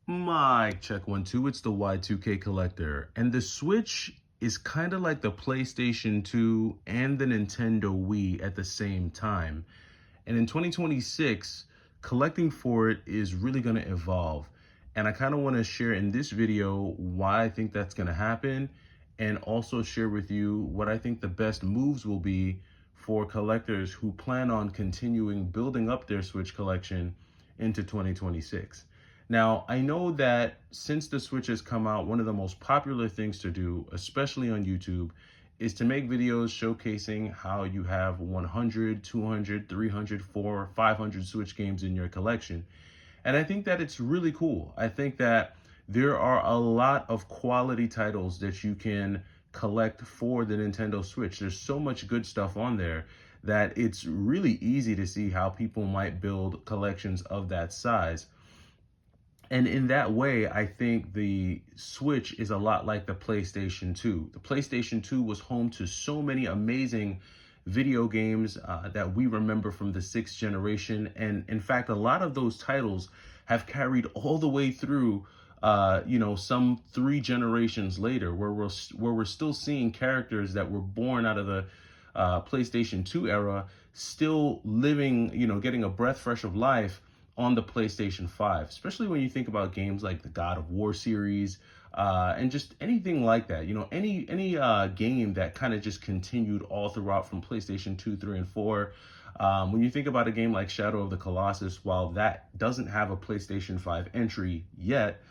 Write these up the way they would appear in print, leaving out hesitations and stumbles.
Mic check 1 2. It's the Y2K Collector, and the Switch is kind of like the PlayStation 2 and the Nintendo Wii at the same time. And in 2026, collecting for it is really going to evolve. And I kind of want to share in this video why I think that's going to happen, and also share with you what I think the best moves will be for collectors who plan on continuing building up their Switch collection into 2026. Now, I know that since the Switch has come out, one of the most popular things to do, especially on YouTube, is to make videos showcasing how you have 100, 200, 300, 400, 500 Switch games in your collection. And I think that it's really cool. I think that there are a lot of quality titles that you can collect for the Nintendo Switch. There's so much good stuff on there that it's really easy to see how people might build collections of that size. And in that way, I think the Switch is a lot like the PlayStation 2. The PlayStation 2 was home to so many amazing video games that we remember from the sixth generation. And in fact, a lot of those titles have carried all the way through, some 3 generations later, where we're still seeing characters that were born out of the PlayStation 2 era still living, getting a breath fresh of life on the PlayStation 5, especially when you think about games like the God of War series, and just anything like that. Any game that kind of just continued all throughout from PlayStation 2, 3, and 4. When you think about a game like Shadow of the Colossus, while that doesn't have a PlayStation 5 entry yet,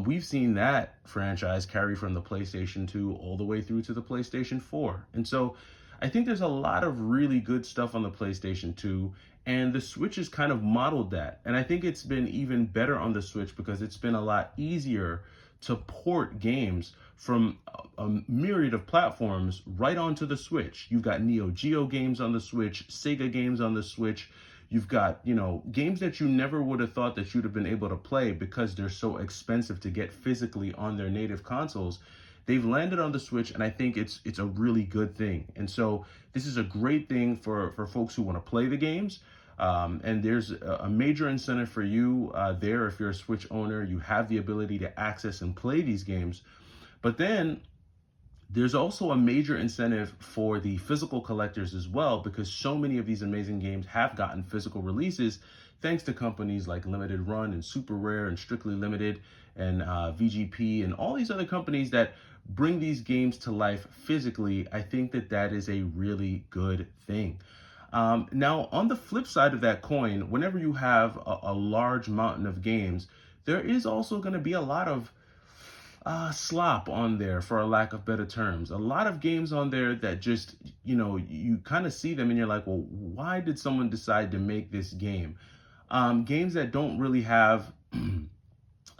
we've seen that franchise carry from the PlayStation 2 all the way through to the PlayStation 4. And so I think there's a lot of really good stuff on the PlayStation 2, and the Switch has kind of modeled that. And I think it's been even better on the Switch because it's been a lot easier to port games from a myriad of platforms right onto the Switch. You've got Neo Geo games on the Switch, Sega games on the Switch. You've got, games that you never would have thought that you'd have been able to play because they're so expensive to get physically on their native consoles. They've landed on the Switch, and I think it's a really good thing. And so this is a great thing for folks who want to play the games. And there's a major incentive for you there. If you're a Switch owner, you have the ability to access and play these games. But then there's also a major incentive for the physical collectors as well, because so many of these amazing games have gotten physical releases thanks to companies like Limited Run and Super Rare and Strictly Limited and VGP and all these other companies that bring these games to life physically. I think that is a really good thing. Now, on the flip side of that coin, whenever you have a large mountain of games, there is also going to be a lot of slop on there, for a lack of better terms. A lot of games on there that just, you kind of see them and you're like, well, why did someone decide to make this game? Games that don't really have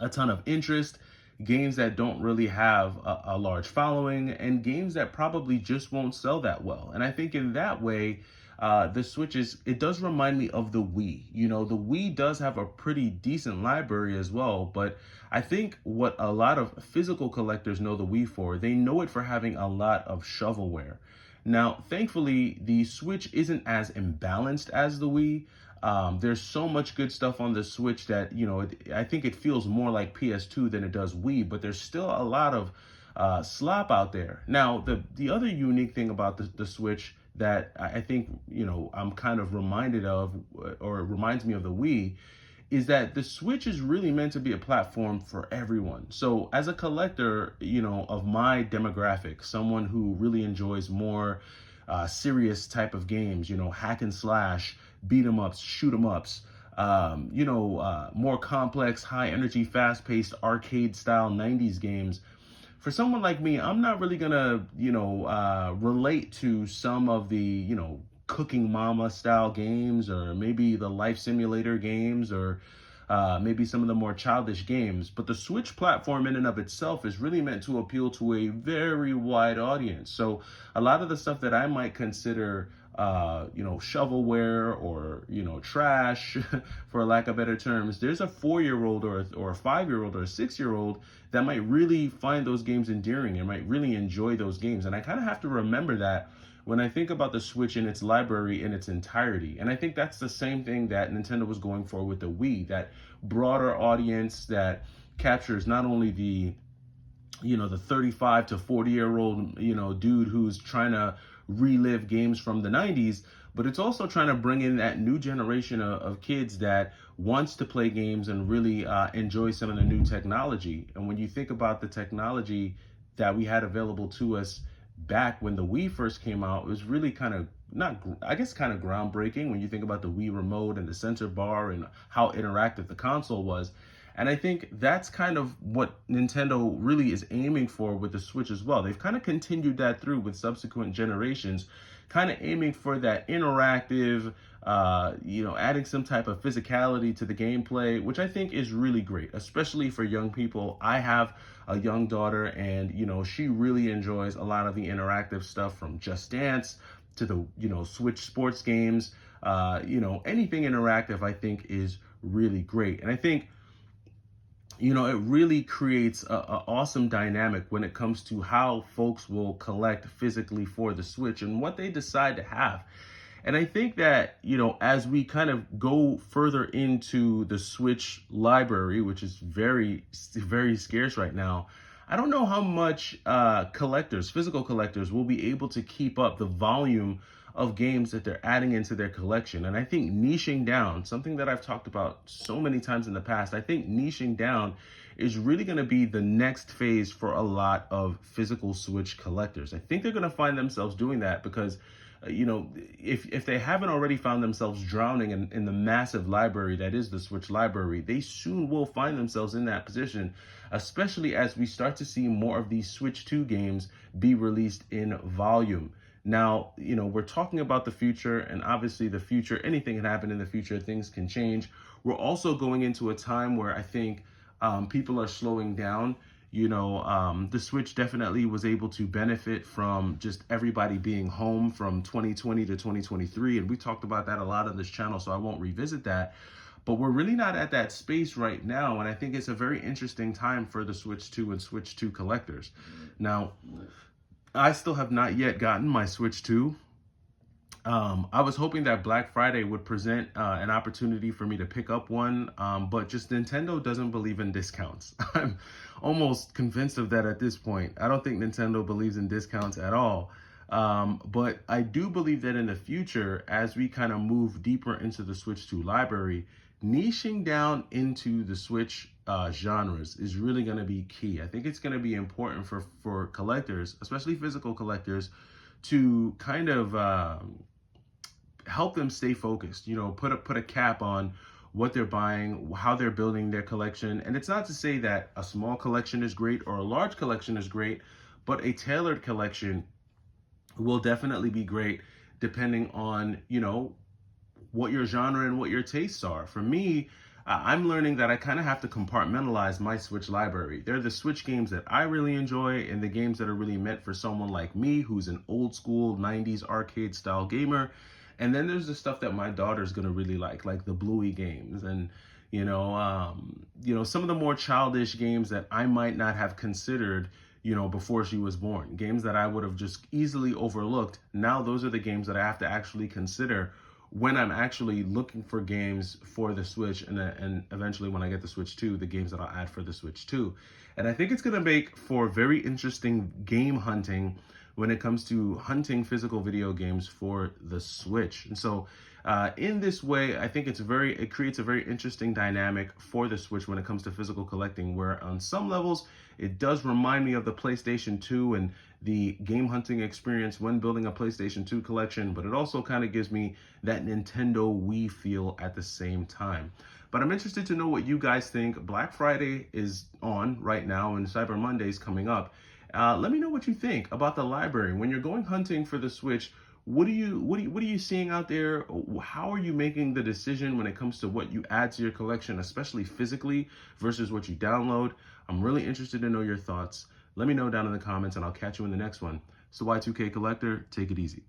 a ton of interest, games that don't really have a large following, and games that probably just won't sell that well. And I think in that way, the Switch it does remind me of the Wii. The Wii does have a pretty decent library as well, but I think what a lot of physical collectors know the Wii for, they know it for having a lot of shovelware. Now, thankfully, the Switch isn't as imbalanced as the Wii. There's so much good stuff on the Switch that, I think it feels more like PS2 than it does Wii, but there's still a lot of slop out there. Now, the other unique thing about the Switch that I think, I'm kind of reminded of, or it reminds me of the Wii, is that the Switch is really meant to be a platform for everyone. So as a collector, of my demographic, someone who really enjoys more serious type of games, hack and slash, beat 'em ups, shoot 'em ups, more complex, high energy, fast paced, arcade style 90s games. For someone like me, I'm not really gonna, relate to some of the, Cooking Mama style games, or maybe the Life Simulator games, or maybe some of the more childish games. But the Switch platform in and of itself is really meant to appeal to a very wide audience. So a lot of the stuff that I might consider, shovelware or, trash, for lack of better terms, there's a 4-year-old or a 5-year-old or a 6-year-old that might really find those games endearing and might really enjoy those games. And I kind of have to remember that when I think about the Switch in its library in its entirety. And I think that's the same thing that Nintendo was going for with the Wii, that broader audience that captures not only the 35 to 40-year-old, dude who's trying to relive games from the 90s, but it's also trying to bring in that new generation of kids that wants to play games and really enjoy some of the new technology. And when you think about the technology that we had available to us back when the Wii first came out, it was really kind of not, I guess, kind of groundbreaking when you think about the Wii remote and the sensor bar and how interactive the console was. And I think that's kind of what Nintendo really is aiming for with the Switch as well. They've kind of continued that through with subsequent generations, kind of aiming for that interactive, adding some type of physicality to the gameplay, which I think is really great, especially for young people. I have a young daughter, and she really enjoys a lot of the interactive stuff, from Just Dance to the Switch sports games. Anything interactive, I think, is really great. And I think it really creates a awesome dynamic when it comes to how folks will collect physically for the Switch and what they decide to have. And I think that, as we kind of go further into the Switch library, which is very, very scarce right now, I don't know how much physical collectors, will be able to keep up the volume of games that they're adding into their collection. And I think niching down, something that I've talked about so many times in the past, I think niching down is really going to be the next phase for a lot of physical Switch collectors. I think they're going to find themselves doing that because if they haven't already found themselves drowning in the massive library that is the Switch library, they soon will find themselves in that position, especially as we start to see more of these Switch 2 games be released in volume. Now, we're talking about the future, and obviously the future, anything can happen in the future, things can change. We're also going into a time where I think people are slowing down. The Switch definitely was able to benefit from just everybody being home from 2020 to 2023. And we talked about that a lot on this channel, so I won't revisit that. But we're really not at that space right now. And I think it's a very interesting time for the Switch 2 and Switch 2 collectors. Now, I still have not yet gotten my Switch 2. I was hoping that Black Friday would present an opportunity for me to pick up one, but just Nintendo doesn't believe in discounts. I'm almost convinced of that at this point. I don't think Nintendo believes in discounts at all. But I do believe that in the future, as we kind of move deeper into the Switch 2 library, niching down into the Switch genres is really going to be key. I think it's going to be important for collectors, especially physical collectors, to kind of help them stay focused. Put a cap on what they're buying, how they're building their collection. And it's not to say that a small collection is great or a large collection is great, but a tailored collection will definitely be great depending on what your genre and what your tastes are. For me, I'm learning that I kind of have to compartmentalize my Switch library. They're the Switch games that I really enjoy and the games that are really meant for someone like me who's an old school 90s arcade style gamer. And then there's the stuff that my daughter's going to really like the Bluey games and some of the more childish games that I might not have considered before she was born. Games that I would have just easily overlooked. Now those are the games that I have to actually consider when I'm actually looking for games for the Switch, and eventually when I get the Switch 2, the games that I'll add for the Switch 2. And I think it's going to make for very interesting game hunting when it comes to hunting physical video games for the Switch. And so in this way, I think it creates a very interesting dynamic for the Switch when it comes to physical collecting, where on some levels, it does remind me of the PlayStation 2 and the game hunting experience when building a PlayStation 2 collection, but it also kind of gives me that Nintendo Wii feel at the same time. But I'm interested to know what you guys think. Black Friday is on right now and Cyber Monday is coming up. Let me know what you think about the library. When you're going hunting for the Switch, what are you seeing out there? How are you making the decision when it comes to what you add to your collection, especially physically versus what you download? I'm really interested to know your thoughts. Let me know down in the comments and I'll catch you in the next one. It's the Y2K Collector. Take it easy.